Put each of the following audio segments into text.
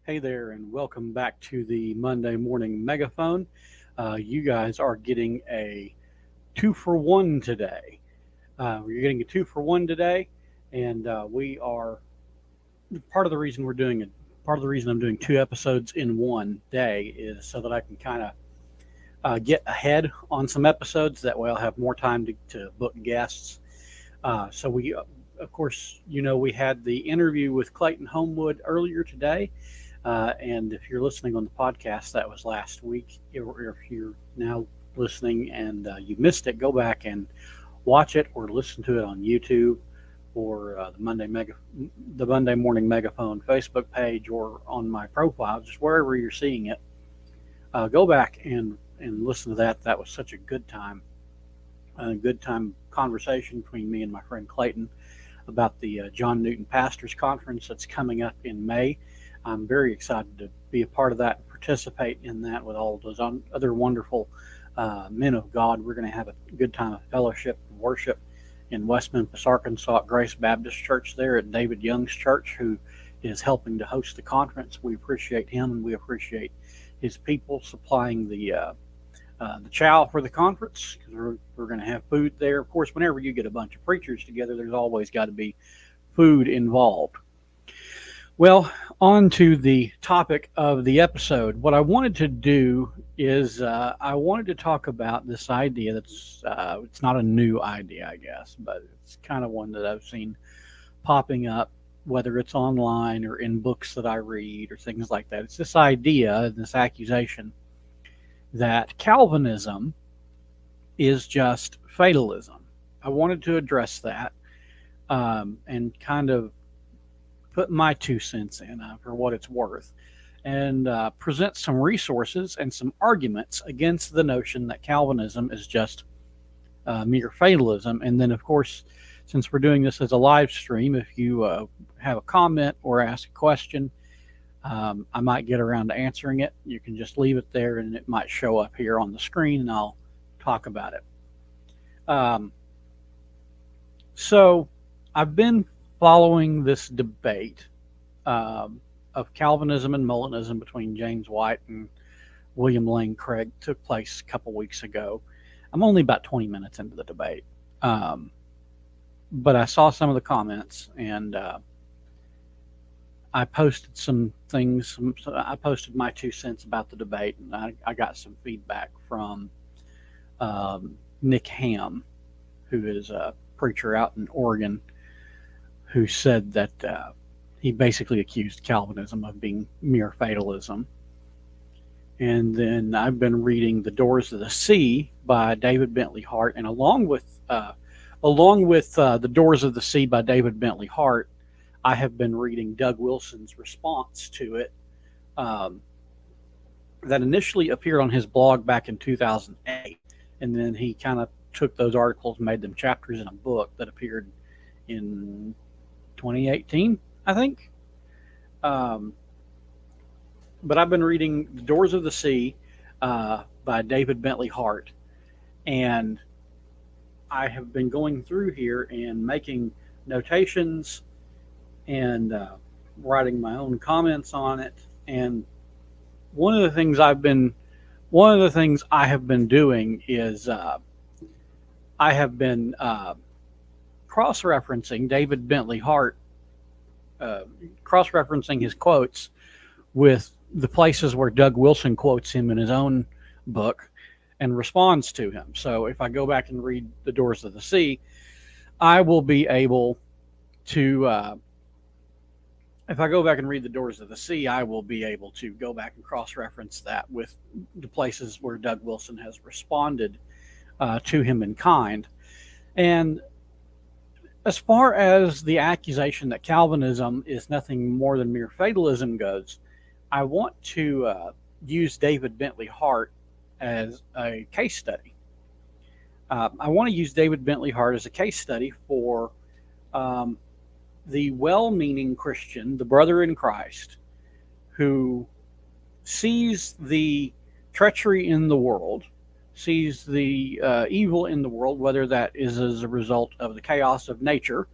Hey there, and welcome back to the Monday Morning Megaphone. You guys are getting a 2-for-1 today. You're getting a 2-for-1 today, and we are part of the reason we're doing it. Part of the reason I'm doing two episodes in one day is so that I can kind of get ahead on some episodes. That way, I'll have more time to book guests. Of course, we had the interview with Clayton Homewood earlier today. And if you're listening on the podcast, that was last week. Or if you're now listening and you missed it, go back and watch it or listen to it on YouTube or the Monday Morning Megaphone Facebook page or on my profile, just wherever you're seeing it. Go back and listen to that. That was such a good time conversation between me and my friend Clayton about the John Newton Pastors Conference that's coming up in May. I'm very excited to be a part of that and participate in that with all those other wonderful men of God. We're going to have a good time of fellowship and worship in West Memphis, Arkansas, at Grace Baptist Church there at David Young's church, who is helping to host the conference. We appreciate him, and we appreciate his people supplying the chow for the conference, because we're going to have food there. Of course, whenever you get a bunch of preachers together, there's always got to be food involved. Well, on to the topic of the episode. What I wanted to do is I wanted to talk about this idea that's it's not a new idea, I guess, but it's kind of one that I've seen popping up, whether it's online or in books that I read or things like that. It's this idea, this accusation, that Calvinism is just fatalism. I wanted to address that and kind of put my 2 cents in for what it's worth, and present some resources and some arguments against the notion that Calvinism is just mere fatalism. And then, of course, since we're doing this as a live stream, if you have a comment or ask a question, I might get around to answering it. You can just leave it there, and it might show up here on the screen, and I'll talk about it. So I've been following this debate of Calvinism and Molinism between James White and William Lane Craig. Took place a couple weeks ago. I'm only about 20 minutes into the debate, but I saw some of the comments, and I posted some things. I posted my 2 cents about the debate, and I got some feedback from Nick Ham, who is a preacher out in Oregon, who said that he basically accused Calvinism of being mere fatalism. And then I've been reading The Doors of the Sea by David Bentley Hart, and along with The Doors of the Sea by David Bentley Hart, I have been reading Doug Wilson's response to it, that initially appeared on his blog back in 2008, and then he kind of took those articles and made them chapters in a book that appeared in 2018, I think. But I've been reading The Doors of the Sea by David Bentley Hart, and I have been going through here and making notations and writing my own comments on it. And one of the things I have been doing is I have been cross-referencing David Bentley Hart, cross-referencing his quotes with the places where Doug Wilson quotes him in his own book and responds to him. So if I go back and read The Doors of the Sea, I will be able to go back and cross-reference that with the places where Doug Wilson has responded to him in kind. And as far as the accusation that Calvinism is nothing more than mere fatalism goes, I want to use David Bentley Hart as a case study. I want to use David Bentley Hart as a case study for the well-meaning Christian, the brother in Christ, who sees the treachery in the world, sees the evil in the world, whether that is as a result of the chaos of nature,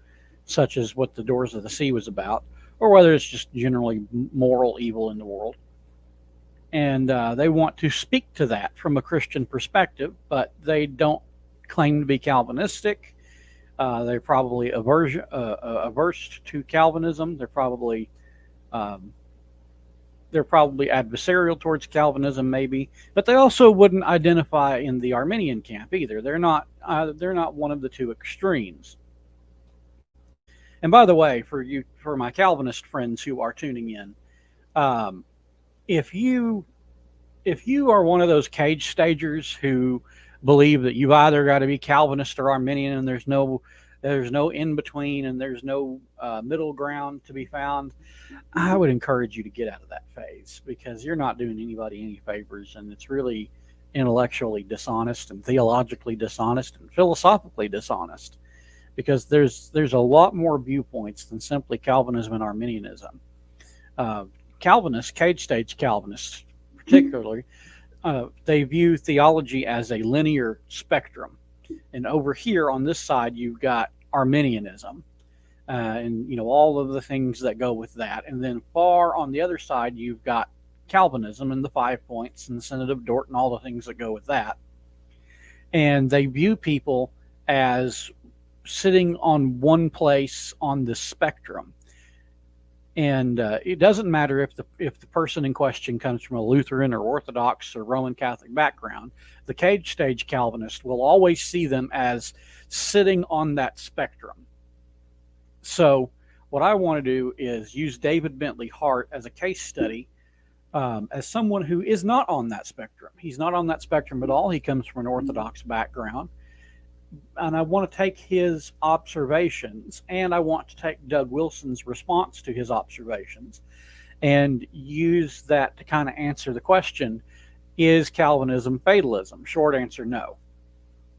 such as what The Doors of the Sea was about, or whether it's just generally moral evil in the world. And they want to speak to that from a Christian perspective, but they don't claim to be Calvinistic. They're probably averse to Calvinism. Um, they're probably adversarial towards Calvinism, maybe, but they also wouldn't identify in the Arminian camp either. They're not one of the two extremes. And by the way, for my Calvinist friends who are tuning in, um, if you are one of those cage stagers who believe that you've either got to be Calvinist or Arminian, and there's no in between, and there's no middle ground to be found, I would encourage you to get out of that phase, because you're not doing anybody any favors, and it's really intellectually dishonest and theologically dishonest and philosophically dishonest, because there's a lot more viewpoints than simply Calvinism and Arminianism. Calvinists, cage stage Calvinists particularly, they view theology as a linear spectrum. And over here on this side, you've got Arminianism, and all of the things that go with that. And then far on the other side, you've got Calvinism and the 5 points and the Synod of Dort and all the things that go with that. And they view people as sitting on one place on the spectrum. And it doesn't matter if the person in question comes from a Lutheran or Orthodox or Roman Catholic background. The cage stage Calvinist will always see them as sitting on that spectrum. So what I want to do is use David Bentley Hart as a case study, as someone who is not on that spectrum. He's not on that spectrum at all. He comes from an Orthodox background. And I want to take his observations, and I want to take Doug Wilson's response to his observations and use that to kind of answer the question, is Calvinism fatalism? Short answer, no.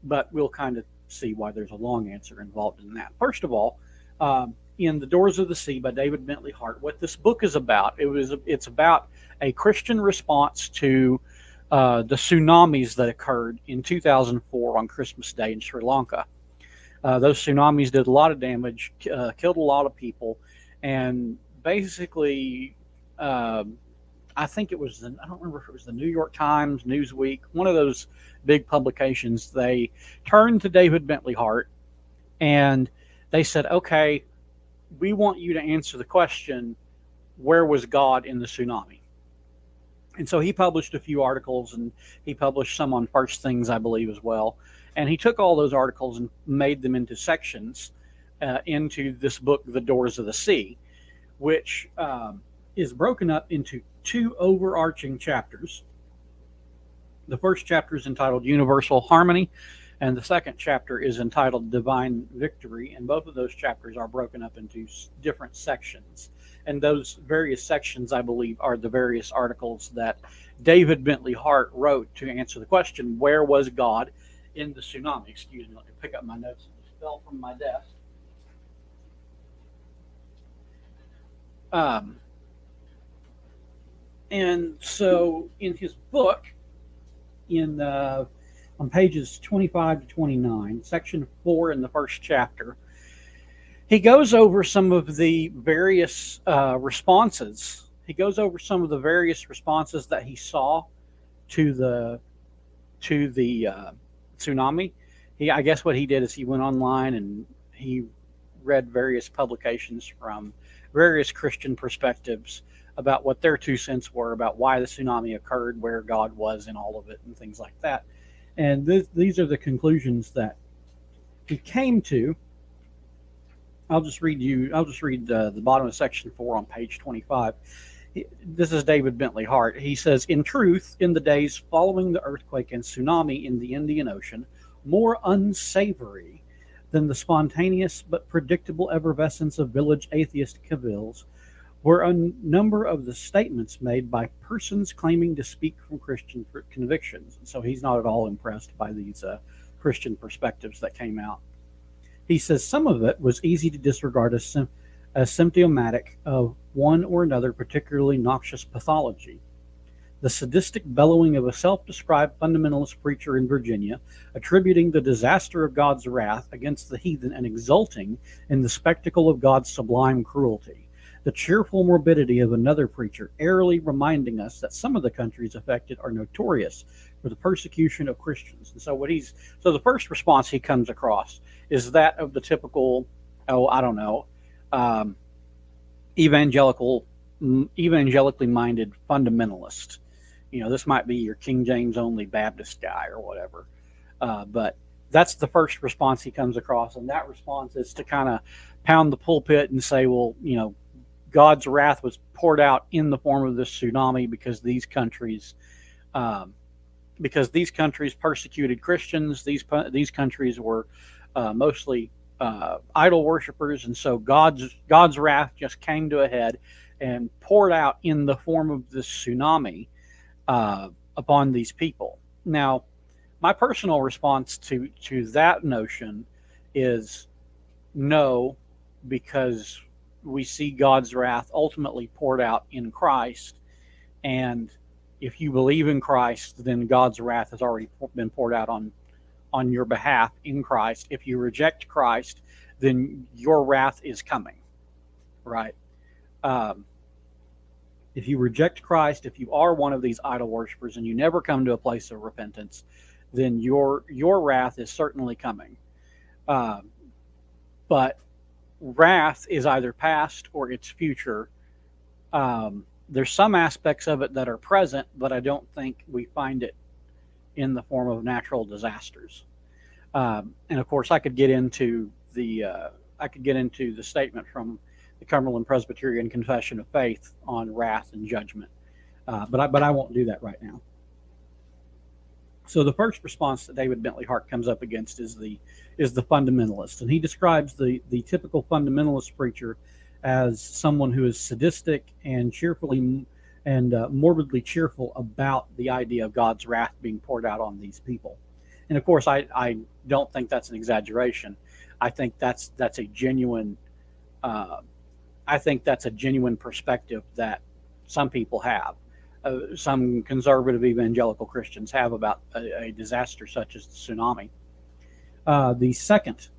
But we'll kind of see why there's a long answer involved in that. First of all, in The Doors of the Sea by David Bentley Hart, what this book is about, it's about a Christian response to the tsunamis that occurred in 2004 on Christmas Day in Sri Lanka. Those tsunamis did a lot of damage, killed a lot of people, and basically, I think it was, I don't remember if it was the New York Times, Newsweek, one of those big publications. They turned to David Bentley Hart and they said, okay, we want you to answer the question, where was God in the tsunami? And so he published a few articles, and he published some on First Things, I believe, as well. And he took all those articles and made them into sections into this book, The Doors of the Sea, which is broken up into two overarching chapters. The first chapter is entitled Universal Harmony, and the second chapter is entitled Divine Victory. And both of those chapters are broken up into different sections. And those various sections, I believe, are the various articles that David Bentley Hart wrote to answer the question, where was God in the tsunami? Excuse me, let me pick up my notes. It just fell from my desk. And so in his book, on pages 25 to 29, section 4 in the first chapter, he goes over some of the various responses. He goes over some of the various responses that he saw to the tsunami. I guess what he did is he went online and he read various publications from various Christian perspectives about what their 2 cents were about why the tsunami occurred, where God was in all of it, and things like that. And these are the conclusions that he came to. I'll just read the bottom of section 4 on page 25. This is David Bentley Hart. He says, in truth, in the days following the earthquake and tsunami in the Indian Ocean, more unsavory than the spontaneous but predictable effervescence of village atheist cavils were a number of the statements made by persons claiming to speak from Christian convictions. So he's not at all impressed by these Christian perspectives that came out. He says some of it was easy to disregard as symptomatic of one or another particularly noxious pathology. The sadistic bellowing of a self-described fundamentalist preacher in Virginia, attributing the disaster of God's wrath against the heathen and exulting in the spectacle of God's sublime cruelty. the cheerful morbidity of another preacher, airily reminding us that some of the countries affected are notorious for the persecution of Christians. And so the first response he comes across is that of the typical, um, evangelical, evangelically minded fundamentalist. This might be your King James only Baptist guy or whatever. But that's the first response he comes across, and that response is to kind of pound the pulpit and say, well, God's wrath was poured out in the form of this tsunami because these countries persecuted Christians. These countries were mostly idol worshippers, and so God's wrath just came to a head and poured out in the form of this tsunami upon these people. Now, my personal response to that notion is no, because we see God's wrath ultimately poured out in Christ, and if you believe in Christ, then God's wrath has already been poured out on your behalf in Christ. If you reject Christ, then your wrath is coming, right? If you reject Christ, if you are one of these idol worshipers and you never come to a place of repentance, then your wrath is certainly coming. But wrath is either past or it's future. There's some aspects of it that are present, but I don't think we find it in the form of natural disasters. And of course, I could get into the statement from the Cumberland Presbyterian Confession of Faith on wrath and judgment, but I won't do that right now. So the first response that David Bentley Hart comes up against is the fundamentalist, and he describes the typical fundamentalist preacher as someone who is sadistic and cheerfully and morbidly cheerful about the idea of God's wrath being poured out on these people. And of course, I don't think that's an exaggeration. I think that's a genuine. I think that's a genuine perspective that some people have. Some conservative evangelical Christians have about a disaster such as the tsunami. The second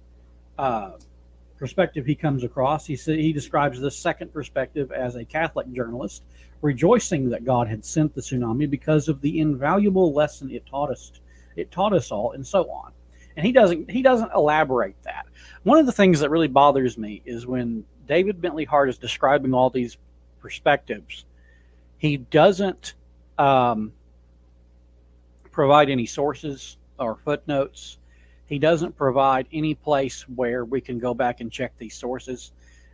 perspective he comes across, he describes this second perspective as a Catholic journalist rejoicing that God had sent the tsunami because of the invaluable lesson it taught us all, and so on. And he doesn't elaborate that. One of the things that really bothers me is when David Bentley Hart is describing all these perspectives, he doesn't provide any sources or footnotes. He doesn't provide any place where we can go back and check these sources.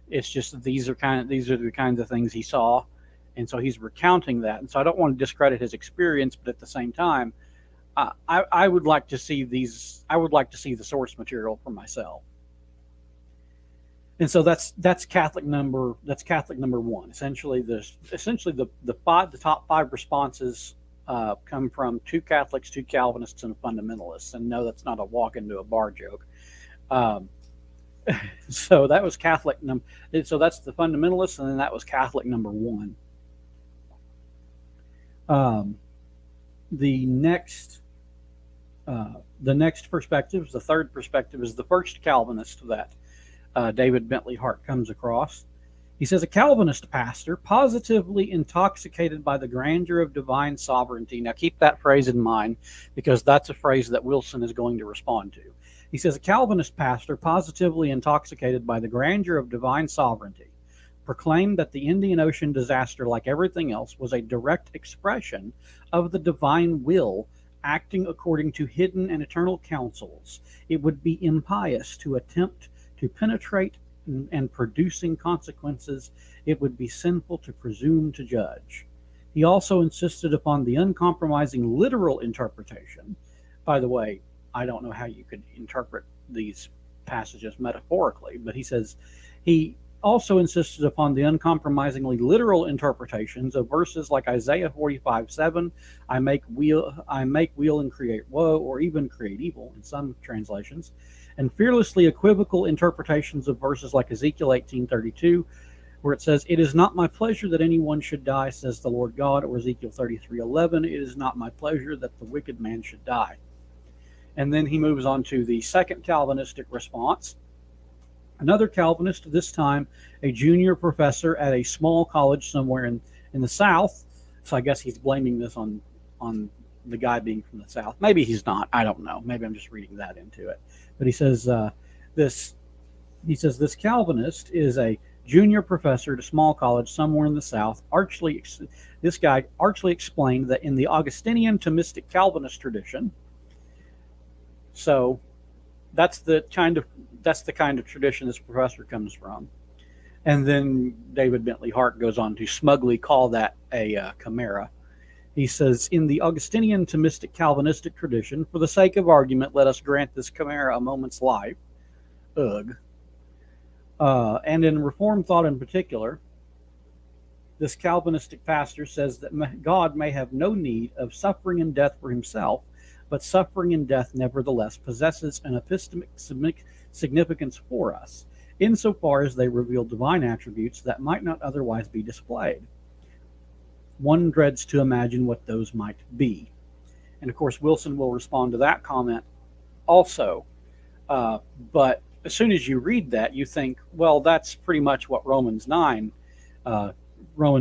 It's just that these are the kinds of things he saw, and so he's recounting that. And so I don't want to discredit his experience, but at the same time, I would like to see these. I would like to see the source material for myself. And so that's Catholic number one. Essentially the top five responses come from two Catholics, two Calvinists, and fundamentalists. And no, that's not a walk into a bar joke. So that was so that's the fundamentalists, and then that was Catholic number one. The next perspective, the third perspective, is the first Calvinist that David Bentley Hart comes across. He says, a Calvinist pastor positively intoxicated by the grandeur of divine sovereignty. Now keep that phrase in mind, because that's a phrase that Wilson is going to respond to. He says, a Calvinist pastor positively intoxicated by the grandeur of divine sovereignty proclaimed that the Indian Ocean disaster, like everything else, was a direct expression of the divine will acting according to hidden and eternal counsels. It would be impious to attempt to penetrate and producing consequences. It would be sinful to presume to judge. He also insisted upon the uncompromising literal interpretation. By the way, I don't know how you could interpret these passages metaphorically, but he says he also insisted upon the uncompromisingly literal interpretations of verses like Isaiah 45:7, I make weal and create woe, or even create evil in some translations, and fearlessly equivocal interpretations of verses like Ezekiel 18:32, where it says, it is not my pleasure that anyone should die, says the Lord God, or Ezekiel 33:11, it is not my pleasure that the wicked man should die. And then he moves on to the second Calvinistic response, Another Calvinist, this time a junior professor at a small college somewhere in the South. So I guess he's blaming this on the guy being from the South. Maybe he's not. I don't know. Maybe I'm just reading that into it. But he says this. He says this Calvinist is a junior professor at a small college somewhere in the South. This guy archly explained that in the Augustinian Thomistic Calvinist tradition. So that's the kind of tradition this professor comes from. And then David Bentley Hart goes on to smugly call that a chimera. He says, in the Augustinian Thomistic Calvinistic tradition, for the sake of argument, let us grant this chimera a moment's life. Ugh. And in Reformed thought in particular, this Calvinistic pastor says that God may have no need of suffering and death for himself, but suffering and death nevertheless possesses an epistemic significance for us, insofar as they reveal divine attributes that might not otherwise be displayed. One dreads to imagine what those might be. And of course, Wilson will respond to that comment also. But as soon as you read that, you think, well, that's pretty much what Romans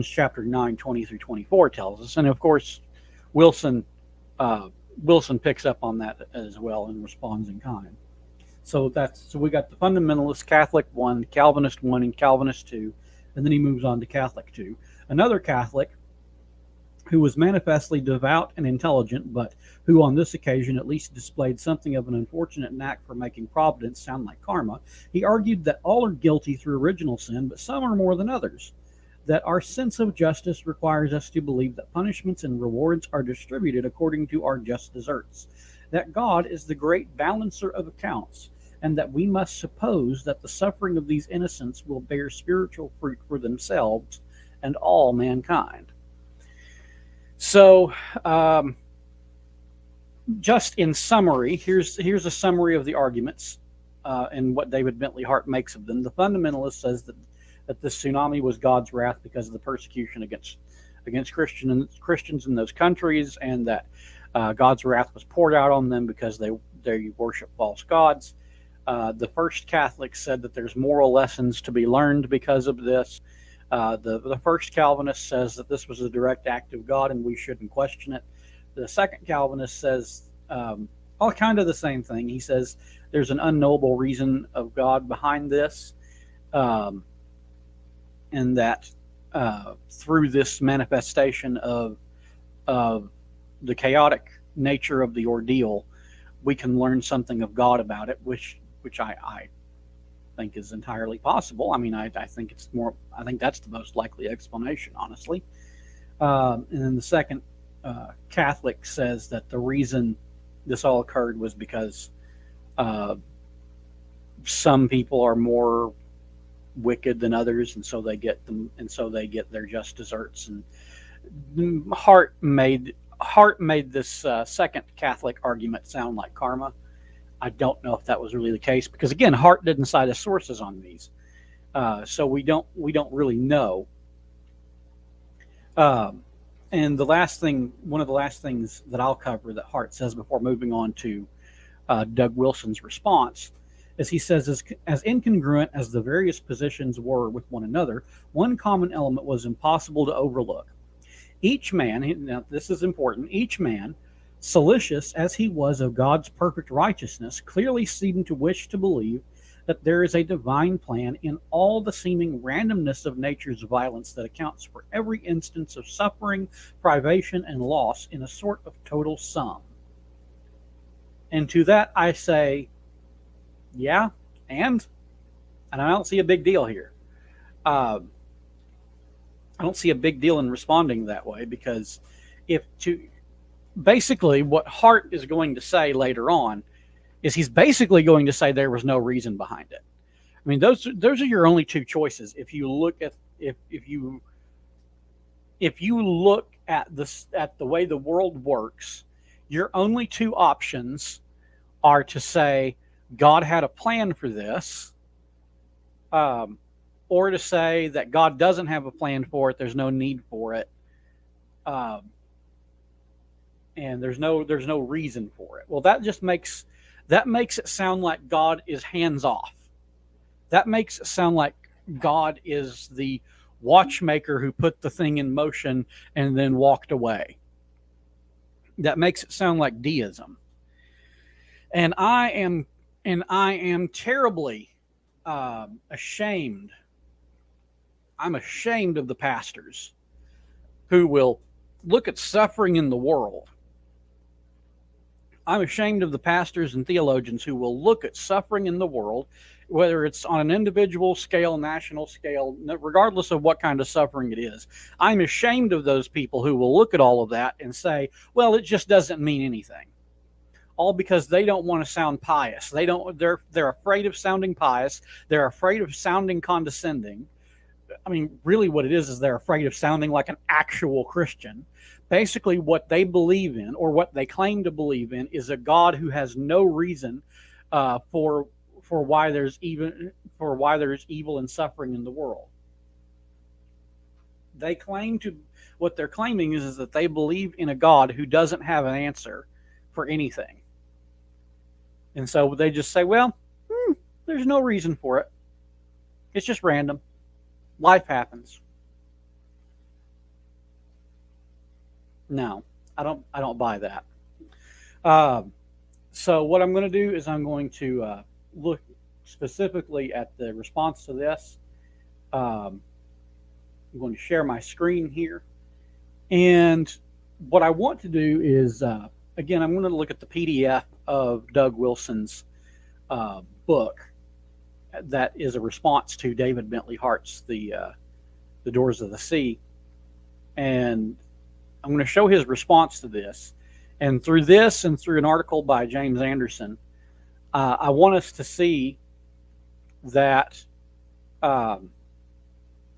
chapter 9, 20 through 24 tells us. And of course, Wilson picks up on that as well and responds in kind. So we got the fundamentalist Catholic 1, Calvinist 1, and Calvinist 2, and then he moves on to Catholic 2. Another Catholic who was manifestly devout and intelligent, but who on this occasion at least displayed something of an unfortunate knack for making providence sound like karma, he argued that all are guilty through original sin, but some are more than others. That our sense of justice requires us to believe that punishments and rewards are distributed according to our just deserts. That God is the great balancer of accounts, and that we must suppose that the suffering of these innocents will bear spiritual fruit for themselves and all mankind. So, just in summary, here's a summary of the arguments and what David Bentley Hart makes of them. The fundamentalist says that this tsunami was God's wrath because of the persecution against Christians in those countries, and that God's wrath was poured out on them because they worship false gods. The first Catholic said that there's moral lessons to be learned because of this. The first Calvinist says that this was a direct act of God and we shouldn't question it. The second Calvinist says all kind of the same thing. He says there's an unknowable reason of God behind this, and that through this manifestation of the chaotic nature of the ordeal, we can learn something of God about it, which I think is entirely possible. I mean, I think that's the most likely explanation, honestly. And then the second Catholic says that the reason this all occurred was because some people are more wicked than others, and so they get their just deserts. And Hart made this second Catholic argument sound like karma. I don't know if that was really the case, because again, Hart didn't cite his sources on these, so we don't really know. And one of the last things that I'll cover that Hart says before moving on to Doug Wilson's response is he says, as incongruent as the various positions were with one another, one common element was impossible to overlook. Each man, now this is important, each man, solicitous as he was of God's perfect righteousness, clearly seemed to wish to believe that there is a divine plan in all the seeming randomness of nature's violence that accounts for every instance of suffering, privation, and loss in a sort of total sum. And to that I say, yeah, and I don't see a big deal here. I don't see a big deal in responding that way, because basically what Hart is going to say later on is he's basically going to say there was no reason behind it. I mean, those are your only two choices. If you look at the way the world works, your only two options are to say God had a plan for this, or to say that God doesn't have a plan for it. There's no need for it. And there's no reason for it. Well, that makes it sound like God is hands off. that makes it sound like God is the watchmaker who put the thing in motion and then walked away. That makes it sound like deism. And I am terribly ashamed. I'm ashamed of the pastors who will look at suffering in the world. I'm ashamed of the pastors and theologians who will look at suffering in the world, whether it's on an individual scale, national scale, regardless of what kind of suffering it is. I'm ashamed of those people who will look at all of that and say, well, it just doesn't mean anything. All because they don't want to sound pious. They're afraid of sounding pious. They're afraid of sounding condescending. I mean, really what it is they're afraid of sounding like an actual Christian. Basically, what they believe in, or what they claim to believe in, is a God who has no reason for why there's evil and suffering in the world. What they're claiming is that they believe in a God who doesn't have an answer for anything. And so they just say, well, there's no reason for it. It's just random. Life happens. No, I don't buy that. So what I'm going to do is I'm going to look specifically at the response to this. I'm going to share my screen here. And what I want to do is, again, I'm going to look at the PDF of Doug Wilson's book that is a response to David Bentley Hart's The Doors of the Sea. And I'm going to show his response to this. And through this and through an article by James Anderson, I want us to see that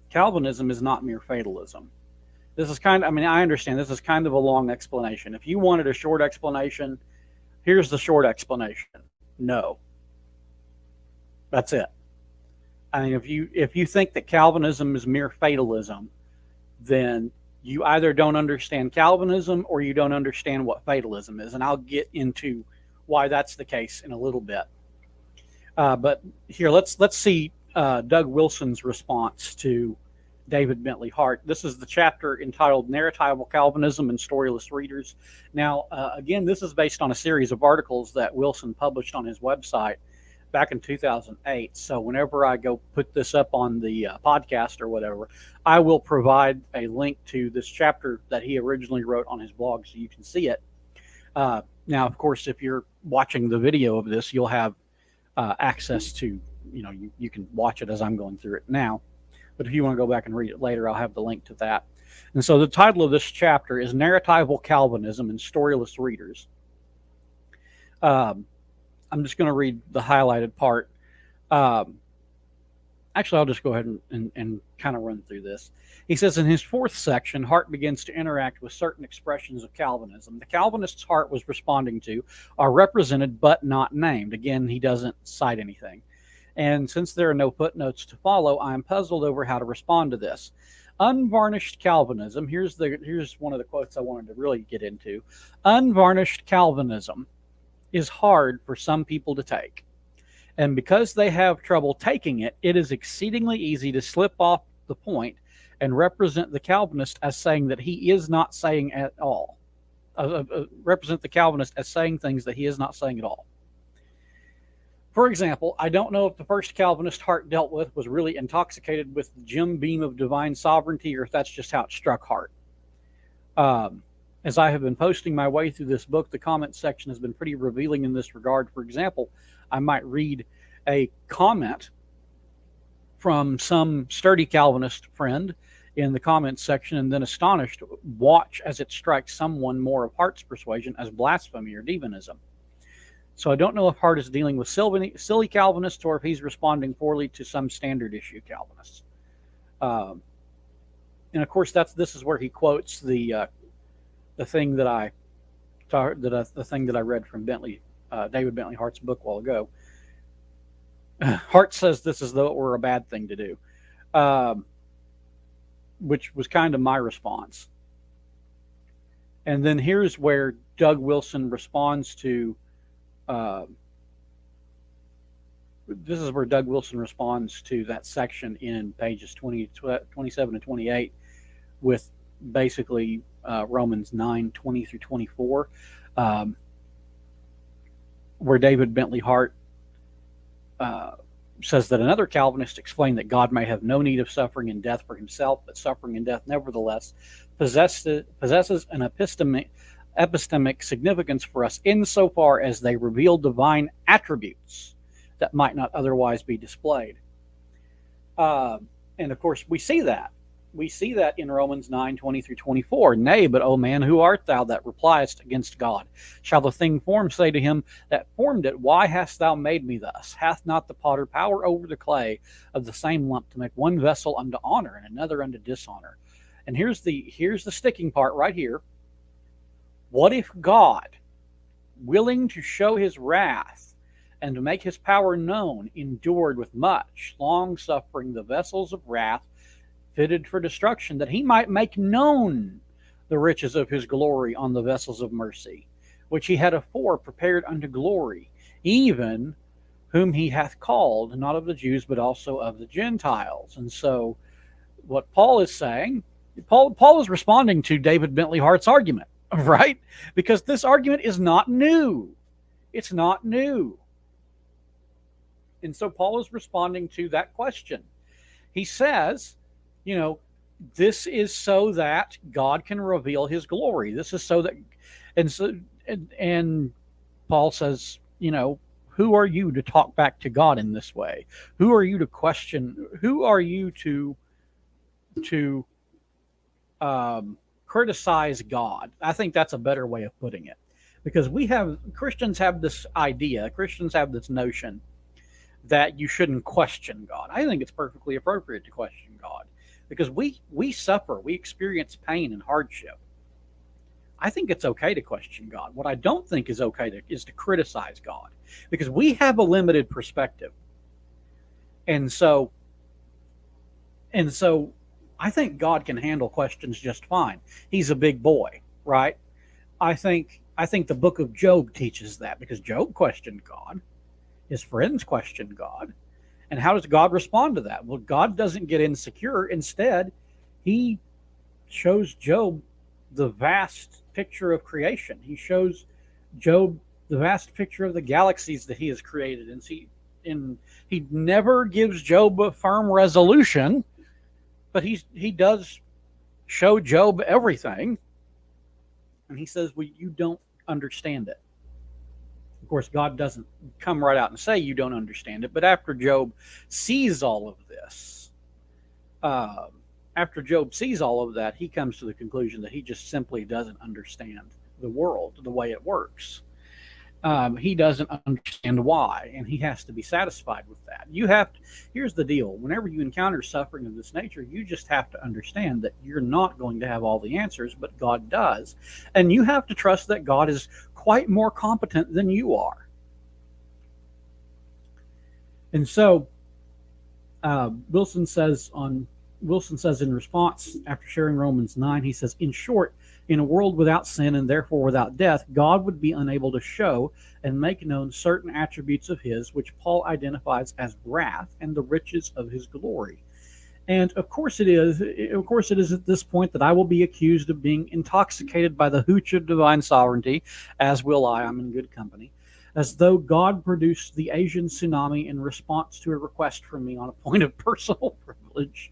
Calvinism is not mere fatalism. This is I understand this is kind of a long explanation. If you wanted a short explanation, here's the short explanation. No. That's it. I mean, if you think that Calvinism is mere fatalism, then you either don't understand Calvinism or you don't understand what fatalism is. And I'll get into why that's the case in a little bit. But here, let's see Doug Wilson's response to David Bentley Hart. This is the chapter entitled Narratival Calvinism and Storyless Readers. Now, again, this is based on a series of articles that Wilson published on his website back in 2008. So whenever I go put this up on the podcast or whatever, I will provide a link to this chapter that he originally wrote on his blog so you can see it. Now, of course, if you're watching the video of this, you'll have access to, you can watch it as I'm going through it now. But if you want to go back and read it later, I'll have the link to that. And so the title of this chapter is Narratival Calvinism and Storyless Readers. I'm just going to read the highlighted part. Actually, I'll just go ahead and kind of run through this. He says, in his fourth section, Hart begins to interact with certain expressions of Calvinism. The Calvinists Hart was responding to are represented but not named. Again, he doesn't cite anything. And since there are no footnotes to follow, I am puzzled over how to respond to this. Unvarnished Calvinism, here's one of the quotes I wanted to really get into. Unvarnished Calvinism is hard for some people to take. And because they have trouble taking it, it is exceedingly easy to slip off the point and represent the Calvinist as saying that he is not saying at all. Represent the Calvinist as saying things that he is not saying at all. For example, I don't know if the first Calvinist Hart dealt with was really intoxicated with the Jim Beam of divine sovereignty, or if that's just how it struck Hart. As I have been posting my way through this book, the comment section has been pretty revealing in this regard. For example, I might read a comment from some sturdy Calvinist friend in the comments section and then astonished watch as it strikes someone more of Hart's persuasion as blasphemy or demonism. So I don't know if Hart is dealing with silly Calvinists or if he's responding poorly to some standard issue Calvinists. And of course, this is where he quotes the thing that I read from David Bentley Hart's book a while ago. Hart says this as though it were a bad thing to do, which was kind of my response. And then here's where Doug Wilson responds to this is where Doug Wilson responds to that section in pages 27 and 28 with basically Romans 9:20 through 24, um, where David Bentley Hart uh, says that another Calvinist explained that God may have no need of suffering and death for himself, but suffering and death nevertheless possesses an epistemic significance for us insofar as they reveal divine attributes that might not otherwise be displayed. And of course, we see that. We see that in Romans 9:20 through 24. Nay, but, O man, who art thou that repliest against God? Shall the thing formed say to him that formed it, Why hast thou made me thus? Hath not the potter power over the clay of the same lump to make one vessel unto honor and another unto dishonor? And here's the sticking part right here. What if God, willing to show his wrath and to make his power known, endured with much long suffering the vessels of wrath fitted for destruction, that he might make known the riches of his glory on the vessels of mercy, which he had afore prepared unto glory, even whom he hath called, not of the Jews, but also of the Gentiles. And so what Paul is saying, Paul is responding to David Bentley Hart's argument, right? Because this argument is not new. It's not new. And so Paul is responding to that question. He says, this is so that God can reveal his glory. This is so that, and Paul says, who are you to talk back to God in this way? Who are you to question? Who are you to criticize God? I think that's a better way of putting it, because Christians have this idea, Christians have this notion that you shouldn't question God. I think it's perfectly appropriate to question God, because we suffer, we experience pain and hardship. I think it's okay to question God. What I don't think is okay is to criticize God, because we have a limited perspective. And so I think God can handle questions just fine. He's a big boy, right? I think the book of Job teaches that, because Job questioned God. His friends questioned God. And how does God respond to that? Well, God doesn't get insecure. Instead, he shows Job the vast picture of creation. He shows Job the vast picture of the galaxies that he has created. And he never gives Job a firm resolution, but he does show Job everything. And he says, well, you don't understand it. Of course, God doesn't come right out and say you don't understand it. But after Job sees all of this, after Job sees all of that, he comes to the conclusion that he just simply doesn't understand the world, the way it works. He doesn't understand why, and he has to be satisfied with that. Here's the deal. Whenever you encounter suffering of this nature, you just have to understand that you're not going to have all the answers, but God does. And you have to trust that God is quite more competent than you are. And so Wilson says in response, after sharing Romans 9, he says, in short, in a world without sin and therefore without death, God would be unable to show and make known certain attributes of his, which Paul identifies as wrath and the riches of his glory. And of course it is at this point that I will be accused of being intoxicated by the hooch of divine sovereignty, as will I. I'm in good company. As though God produced the Asian tsunami in response to a request from me on a point of personal privilege.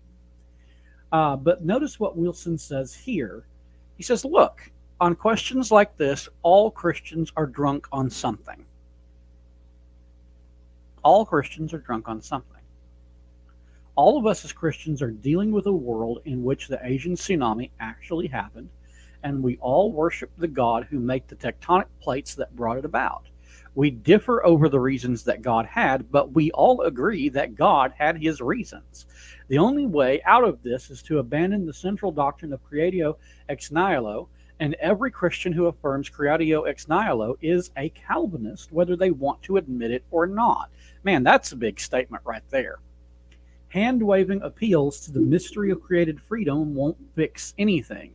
But notice what Wilson says here. He says, look, on questions like this, all Christians are drunk on something. All Christians are drunk on something. All of us as Christians are dealing with a world in which the Asian tsunami actually happened, and we all worship the God who made the tectonic plates that brought it about. We differ over the reasons that God had, but we all agree that God had his reasons. The only way out of this is to abandon the central doctrine of creatio ex nihilo, and every Christian who affirms creatio ex nihilo is a Calvinist, whether they want to admit it or not. Man, that's a big statement right there. Hand-waving appeals to the mystery of created freedom won't fix anything.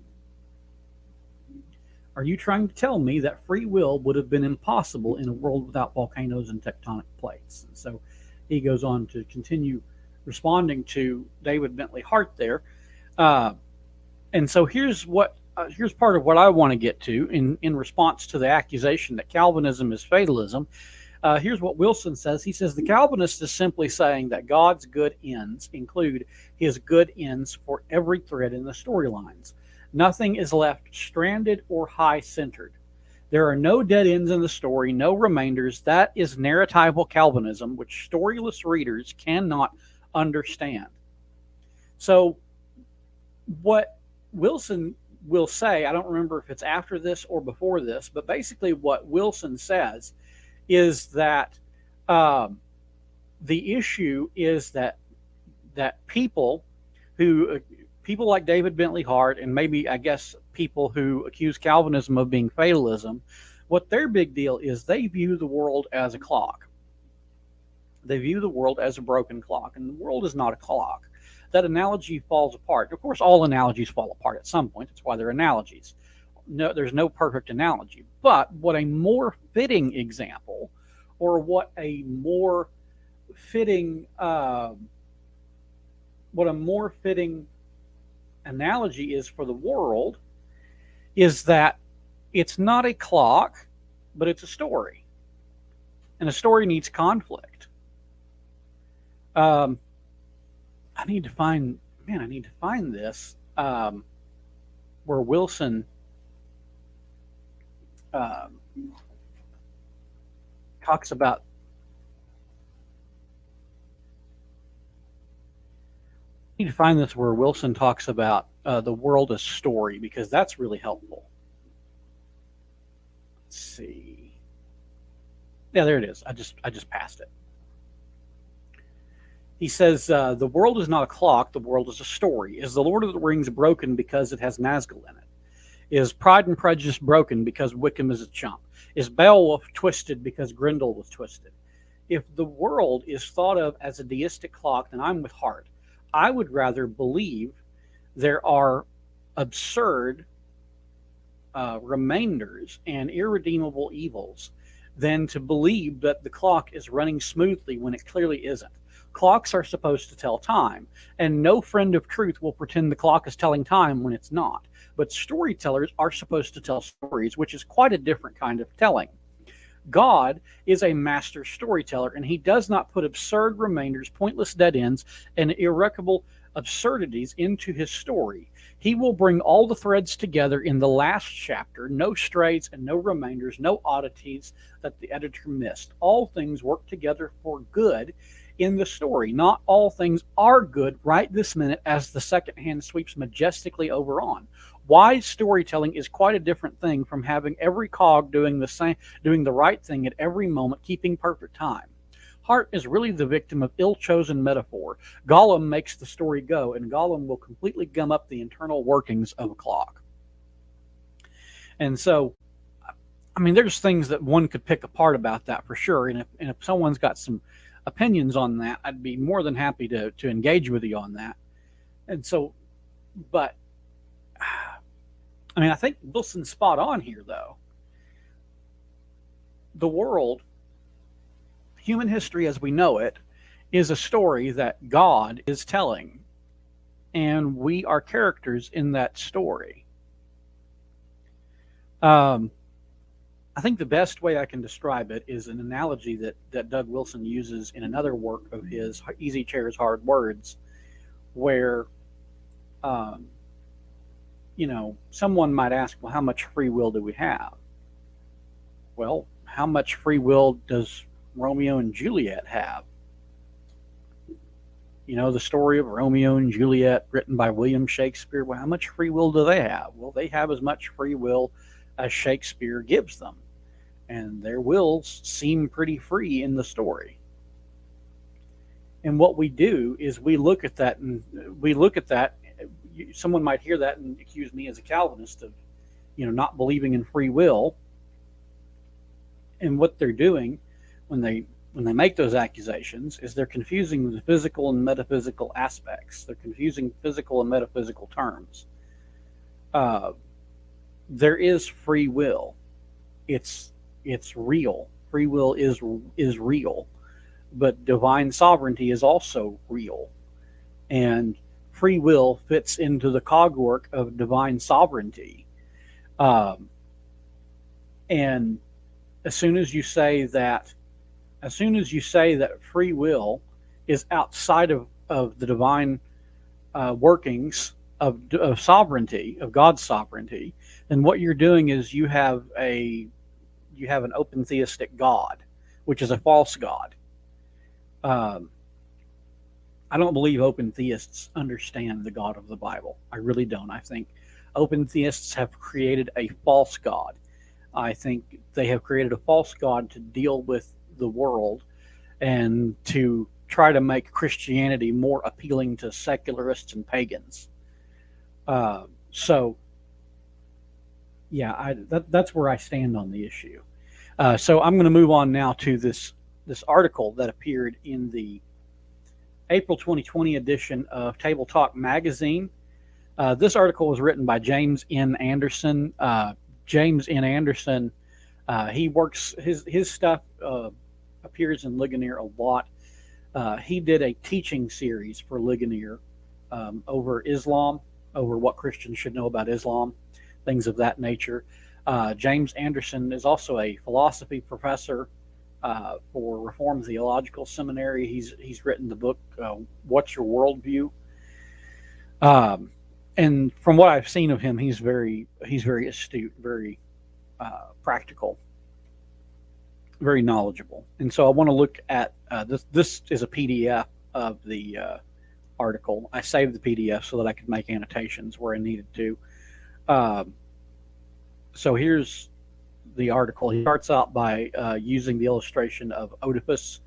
Are you trying to tell me that free will would have been impossible in a world without volcanoes and tectonic plates? And so he goes on to continue responding to David Bentley Hart there. Uh, and so here's part of what I want to get to in response to the accusation that Calvinism is fatalism. Here's what Wilson says. He says the Calvinist is simply saying that God's good ends include his good ends for every thread in the storylines. Nothing is left stranded or high centered. There are no dead ends in the story, no remainders. That is narratival Calvinism, which storyless readers cannot understand. So, what Wilson will say, I don't remember if it's after this or before this, but basically what Wilson says is that the issue is that people like David Bentley Hart, and maybe I guess people who accuse Calvinism of being fatalism, what their big deal is, they view the world as a clock. They view the world as a broken clock, and the world is not a clock. That analogy falls apart. Of course, all analogies fall apart at some point. That's why they're analogies. No, there's no perfect analogy. But what a more fitting example, or what a more fitting analogy is for the world, is that it's not a clock, but it's a story, and a story needs conflict. I need to find this where Wilson talks about. I need to find this where Wilson talks about the world as story, because that's really helpful. Let's see. Yeah, there it is. I just passed it. He says, the world is not a clock, the world is a story. Is the Lord of the Rings broken because it has Nazgul in it? Is Pride and Prejudice broken because Wickham is a chump? Is Beowulf twisted because Grendel was twisted? If the world is thought of as a deistic clock, then I'm with Hart. I would rather believe there are absurd remainders and irredeemable evils than to believe that the clock is running smoothly when it clearly isn't. Clocks are supposed to tell time, and no friend of truth will pretend the clock is telling time when it's not. But storytellers are supposed to tell stories, which is quite a different kind of telling. God is a master storyteller, and he does not put absurd remainders, pointless dead ends, and irreparable absurdities into his story. He will bring all the threads together in the last chapter, no strays and no remainders, no oddities that the editor missed. All things work together for good in the story. Not all things are good right this minute as the second hand sweeps majestically over on. Wise storytelling is quite a different thing from having every cog doing the right thing at every moment, keeping perfect time. Hart is really the victim of ill-chosen metaphor. Gollum makes the story go, and Gollum will completely gum up the internal workings of a clock. And so, I mean, there's things that one could pick apart about that for sure. And if someone's got some opinions on that, I'd be more than happy to engage with you on that. And so, but I mean, I think Wilson's spot on here, though. The world, human history as we know it, is a story that God is telling, and we are characters in that story. I think the best way I can describe it is an analogy that Doug Wilson uses in another work of his, Easy Chairs, Hard Words, where, someone might ask, well, how much free will do we have? Well, how much free will does Romeo and Juliet have? The story of Romeo and Juliet, written by William Shakespeare. Well, how much free will do they have? Well, they have as much free will as Shakespeare gives them. And their wills seem pretty free in the story. And what we do is we look at that. Someone might hear that and accuse me as a Calvinist of, not believing in free will. And what they're doing when they make those accusations is they're confusing the physical and metaphysical aspects. They're confusing physical and metaphysical terms. There is free will. It's real. Free will is real. but divine sovereignty is also real, and free will fits into the cogwork of divine sovereignty. Um, and as soon as you say that, as soon as you say that free will is outside of the divine workings of sovereignty, of God's sovereignty, then what you're doing is you have an open theistic God, which is a false God. Um, I don't believe open theists understand the God of the Bible. I really don't. I think open theists have created a false God. I think they have created a false God to deal with the world and to try to make Christianity more appealing to secularists and pagans. So, yeah, that's where I stand on the issue. So I'm going to move on now to this article that appeared in the April 2020 edition of Tabletalk Magazine. This article was written by James N. Anderson. James N. Anderson, he works, his stuff appears in Ligonier a lot. He did a teaching series for Ligonier over Islam, over what Christians should know about Islam, things of that nature. James Anderson is also a philosophy professor for Reformed Theological Seminary. He's written the book "What's Your Worldview?" And from what I've seen of him, he's very astute, very practical, very knowledgeable. And so I want to look at this. This is a PDF of the article. I saved the PDF so that I could make annotations where I needed to. So here's the article. He starts out by using the illustration of Oedipus.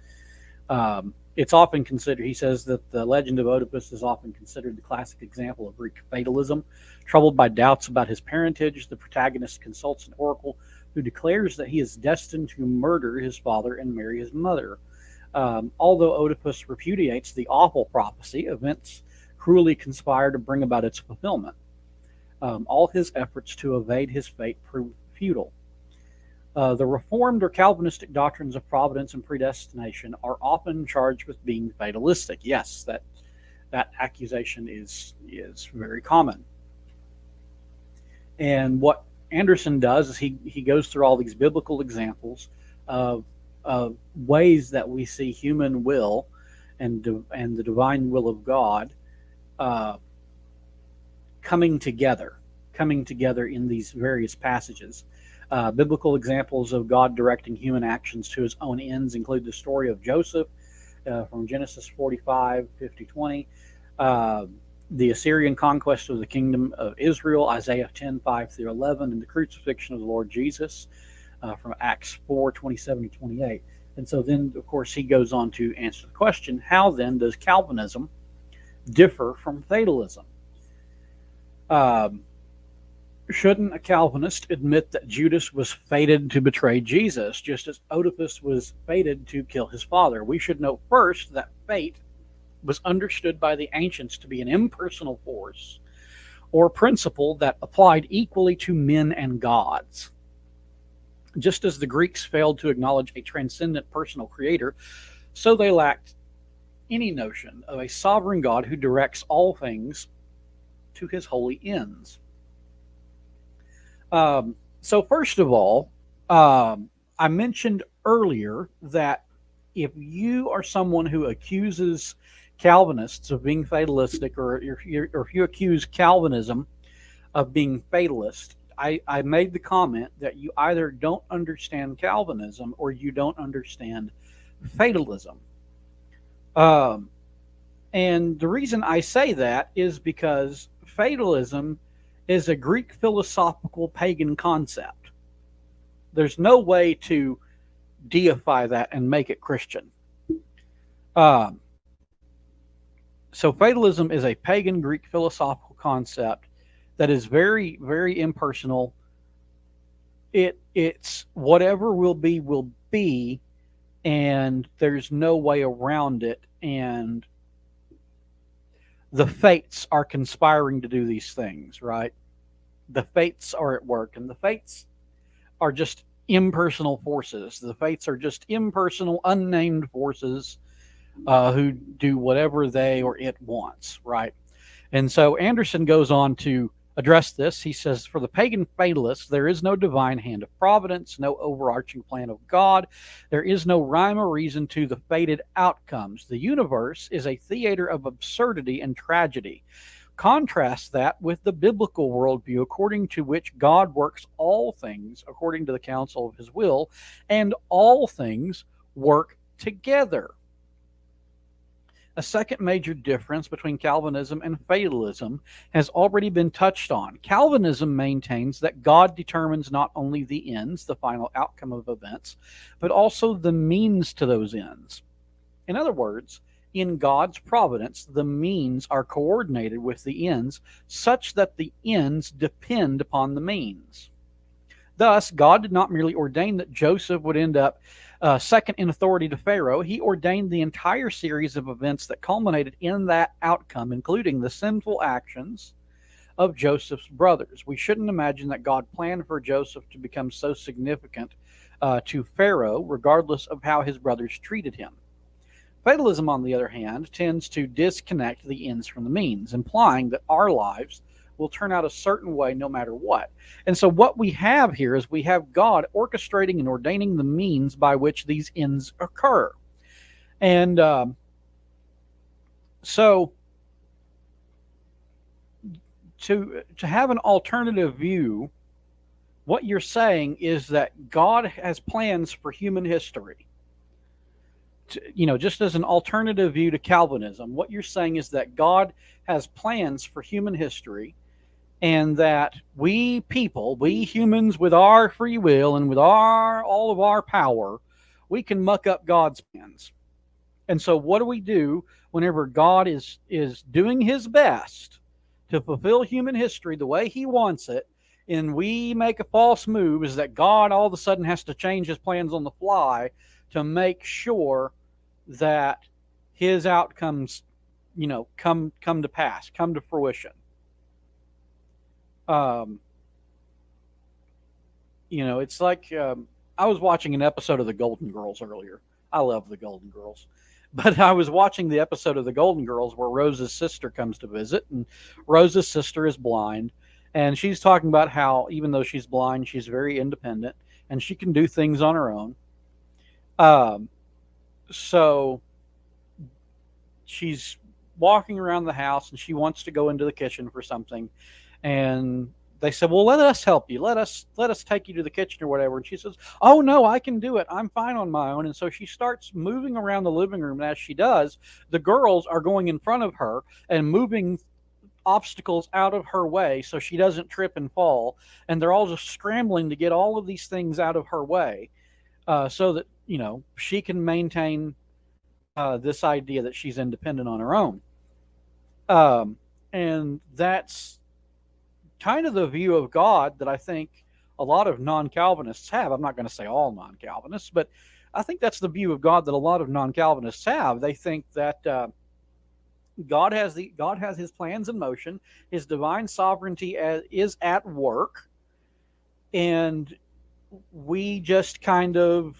It's often considered, he says that the legend of Oedipus is often considered the classic example of Greek fatalism. Troubled by doubts about his parentage, the protagonist consults an oracle who declares that he is destined to murder his father and marry his mother. Although Oedipus repudiates the awful prophecy, events cruelly conspire to bring about its fulfillment. All his efforts to evade his fate prove futile. The Reformed or Calvinistic doctrines of providence and predestination are often charged with being fatalistic. Yes, that accusation is very common. And what Anderson does is he goes through all these biblical examples of ways that we see human will and the divine will of God coming together in these various passages. Biblical examples of God directing human actions to his own ends include the story of Joseph from Genesis 45, 50, 20, the Assyrian conquest of the kingdom of Israel, Isaiah 10, 5 through 11, and the crucifixion of the Lord Jesus from Acts 4, 27 to 28. And so then, of course, he goes on to answer the question, how then does Calvinism differ from fatalism? Shouldn't a Calvinist admit that Judas was fated to betray Jesus, just as Oedipus was fated to kill his father? We should note first that fate was understood by the ancients to be an impersonal force or principle that applied equally to men and gods. Just as the Greeks failed to acknowledge a transcendent personal creator, so they lacked any notion of a sovereign God who directs all things to his holy ends. So first of all, I mentioned earlier that if you are someone who accuses Calvinists of being fatalistic, or if you accuse Calvinism of being fatalist, I made the comment that you either don't understand Calvinism or you don't understand fatalism. And the reason I say that is because fatalism is a Greek philosophical pagan concept. There's no way to deify that and make it Christian. So fatalism is a pagan Greek philosophical concept that is very, very impersonal. It's whatever will be, and there's no way around it. And the fates are conspiring to do these things, right? The fates are at work, and the fates are just impersonal forces. The fates are just impersonal, unnamed forces who do whatever they or it wants, right? And so Anderson goes on to address this. He says, for the pagan fatalists, there is no divine hand of providence, no overarching plan of God. There is no rhyme or reason to the fated outcomes. The universe is a theater of absurdity and tragedy. Contrast that with the biblical worldview, according to which God works all things according to the counsel of his will, and all things work together. A second major difference between Calvinism and fatalism has already been touched on. Calvinism maintains that God determines not only the ends, the final outcome of events, but also the means to those ends. In other words, in God's providence, the means are coordinated with the ends such that the ends depend upon the means. Thus, God did not merely ordain that Joseph would end up second in authority to Pharaoh. He ordained the entire series of events that culminated in that outcome, including the sinful actions of Joseph's brothers. We shouldn't imagine that God planned for Joseph to become so significant to Pharaoh, regardless of how his brothers treated him. Fatalism, on the other hand, tends to disconnect the ends from the means, implying that our lives will turn out a certain way no matter what. And so what we have here is we have God orchestrating and ordaining the means by which these ends occur. And so to have an alternative view, what you're saying is that God has plans for human history. Just as an alternative view to Calvinism, what you're saying is that God has plans for human history, and that we people, we humans with our free will and with all of our power, we can muck up God's plans. And so what do we do whenever God is doing his best to fulfill human history the way he wants it, and we make a false move? Is that God all of a sudden has to change his plans on the fly to make sure that his outcomes, come to pass, come to fruition. It's like I was watching an episode of The Golden Girls earlier. I love The Golden Girls. But I was watching the episode of The Golden Girls where Rose's sister comes to visit, and Rose's sister is blind. And she's talking about how, even though she's blind, she's very independent, and she can do things on her own. So she's walking around the house, and she wants to go into the kitchen for something. And they said, well, let us help you. Let us take you to the kitchen or whatever. And she says, oh, no, I can do it. I'm fine on my own. And so she starts moving around the living room. And as she does, the girls are going in front of her and moving obstacles out of her way so she doesn't trip and fall. And they're all just scrambling to get all of these things out of her way so that, she can maintain this idea that she's independent on her own. And that's kind of the view of God that I think a lot of non-Calvinists have. I'm not going to say all non-Calvinists, but I think that's the view of God that a lot of non-Calvinists have. They think that God has his plans in motion. His divine sovereignty is at work, and we just kind of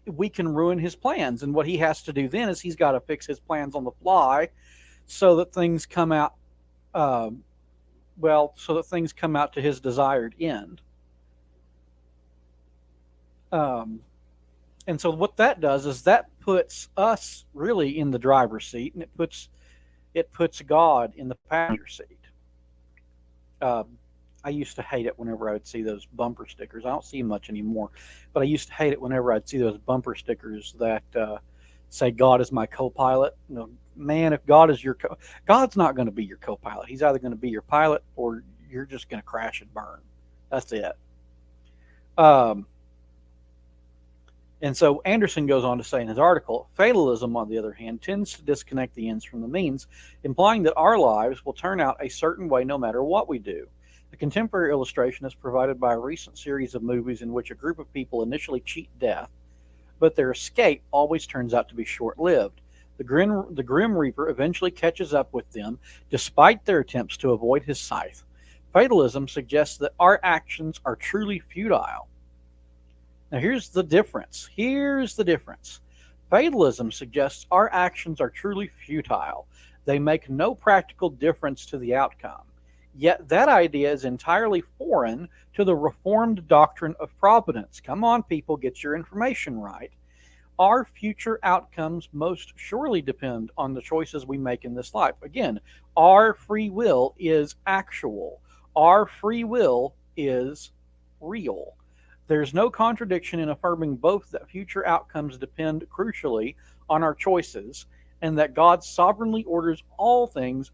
we can ruin his plans. And what he has to do then is he's got to fix his plans on the fly so that things come out so that things come out to his desired end. And so what that does is that puts us really in the driver's seat, and it puts God in the passenger seat. I used to hate it whenever I would see those bumper stickers. I don't see them much anymore, but I used to hate it whenever I'd see those bumper stickers that say God is my co-pilot. Man, if God is God's not going to be your co-pilot. He's either going to be your pilot or you're just going to crash and burn. That's it. And so Anderson goes on to say in his article, fatalism, on the other hand, tends to disconnect the ends from the means, implying that our lives will turn out a certain way no matter what we do. The contemporary illustration is provided by a recent series of movies in which a group of people initially cheat death, but their escape always turns out to be short-lived. The Grim Reaper eventually catches up with them, despite their attempts to avoid his scythe. Fatalism suggests that our actions are truly futile. Now, here's the difference. Fatalism suggests our actions are truly futile. They make no practical difference to the outcome. Yet that idea is entirely foreign to the Reformed doctrine of providence. Come on, people, get your information right. Our future outcomes most surely depend on the choices we make in this life. Again, our free will is actual. Our free will is real. There's no contradiction in affirming both that future outcomes depend crucially on our choices and that God sovereignly orders all things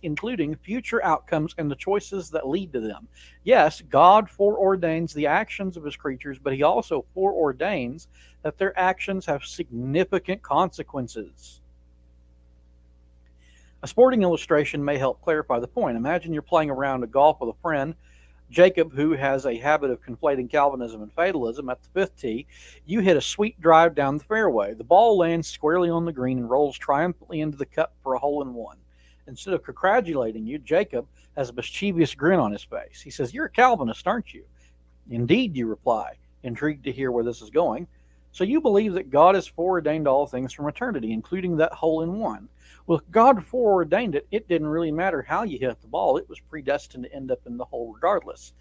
including future outcomes and the choices that lead to them. Yes, God foreordains the actions of his creatures, but he also foreordains that their actions have significant consequences. A sporting illustration may help clarify the point. Imagine you're playing a round of golf with a friend, Jacob, who has a habit of conflating Calvinism and fatalism. At the fifth tee, you hit a sweet drive down the fairway. The ball lands squarely on the green and rolls triumphantly into the cup for a hole-in-one. Instead of congratulating you, Jacob has a mischievous grin on his face. He says, "You're a Calvinist, aren't you?" "Indeed," you reply, intrigued to hear where this is going. "So you believe that God has foreordained all things from eternity, including that hole-in-one. Well, if God foreordained it, it didn't really matter how you hit the ball. It was predestined to end up in the hole regardless."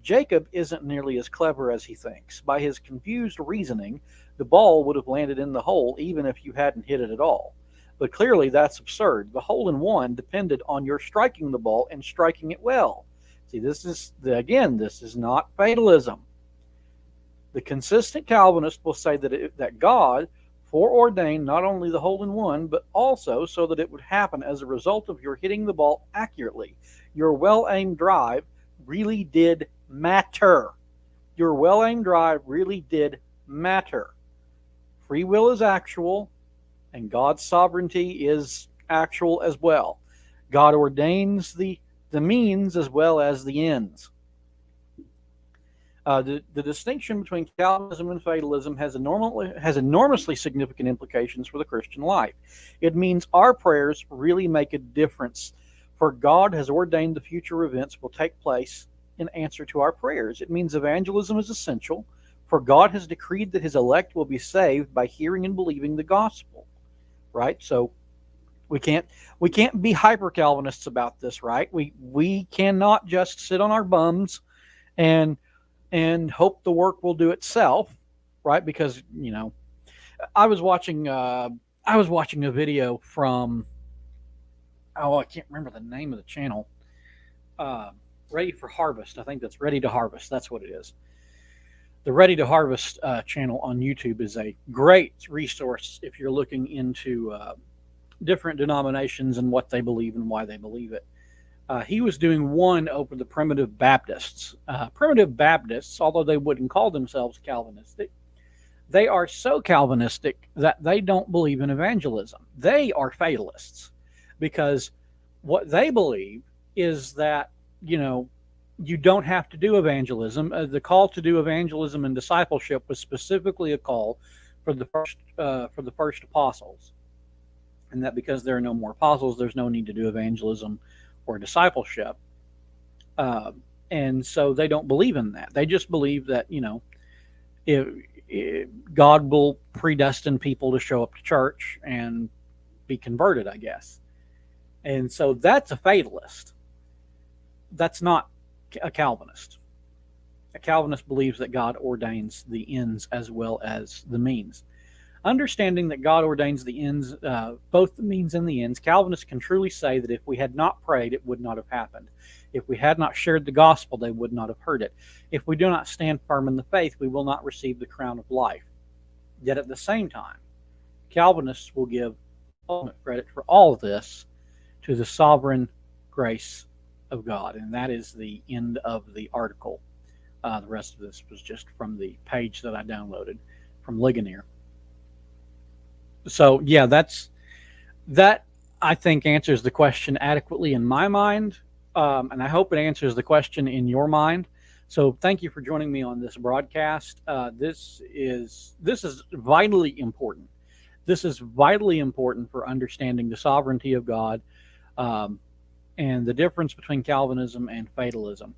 Jacob isn't nearly as clever as he thinks. By his confused reasoning, the ball would have landed in the hole even if you hadn't hit it at all. But clearly that's absurd. The hole-in-one depended on your striking the ball and striking it well. See, this is not fatalism. The consistent Calvinist will say that God foreordained not only the hole-in-one, but also so that it would happen as a result of your hitting the ball accurately. Your well-aimed drive really did matter. Your well-aimed drive really did matter. Free will is actual, and God's sovereignty is actual as well. God ordains the means as well as the ends. The distinction between Calvinism and fatalism has enormously significant implications for the Christian life. It means our prayers really make a difference, for God has ordained the future events will take place in answer to our prayers. It means evangelism is essential, for God has decreed that his elect will be saved by hearing and believing the gospel. Right? So we can't be hyper Calvinists about this, right? We cannot just sit on our bums and hope the work will do itself, right? Because, I was watching a video from, I can't remember the name of the channel. Ready for Harvest. I think that's Ready to Harvest. That's what it is. The Ready to Harvest channel on YouTube is a great resource if you're looking into different denominations and what they believe and why they believe it. He was doing one over the primitive Baptists. Primitive Baptists, although they wouldn't call themselves Calvinistic, they are so Calvinistic that they don't believe in evangelism. They are fatalists because what they believe is that, you don't have to do evangelism. The call to do evangelism and discipleship was specifically a call for the first apostles, and that because there are no more apostles, there's no need to do evangelism or discipleship. And so they don't believe in that. They just believe that, if God will predestine people to show up to church and be converted, I guess. And so that's a fatalist. That's not a Calvinist. A Calvinist believes that God ordains the ends as well as the means. Understanding that God ordains the ends, both the means and the ends, Calvinists can truly say that if we had not prayed, it would not have happened. If we had not shared the gospel, they would not have heard it. If we do not stand firm in the faith, we will not receive the crown of life. Yet at the same time, Calvinists will give ultimate credit for all of this to the sovereign grace of God. And that is the end of the article. The rest of this was just from the page that I downloaded from Ligonier. So yeah, that I think answers the question adequately in my mind, and I hope it answers the question in your mind. So thank you for joining me on this broadcast. This is vitally important. This is vitally important for understanding the sovereignty of God, and the difference between Calvinism and fatalism.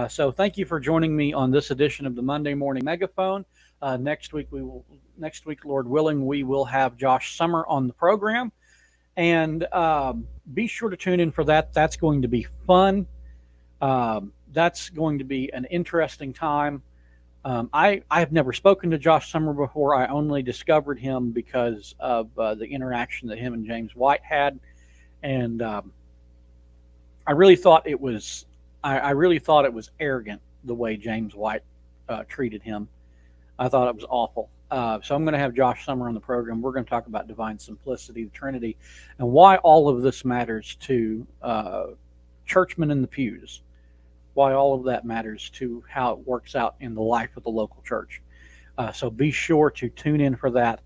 So thank you for joining me on this edition of the Monday Morning Megaphone. Next week, Lord willing, we will have Josh Summer on the program, and be sure to tune in for that. That's going to be fun. That's going to be an interesting time. I have never spoken to Josh Summer before. I only discovered him because of the interaction that him and James White had, and I really thought it was arrogant the way James White treated him. I thought it was awful. So I'm going to have Josh Summer on the program. We're going to talk about divine simplicity, the Trinity, and why all of this matters to churchmen in the pews. Why all of that matters to how it works out in the life of the local church. So be sure to tune in for that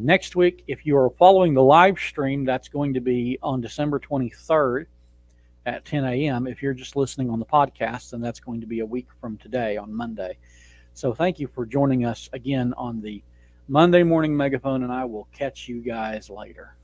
next week. If you are following the live stream, that's going to be on December 23rd at 10 a.m. If you're just listening on the podcast, then that's going to be a week from today on Monday. So thank you for joining us again on the Monday Morning Megaphone, and I will catch you guys later.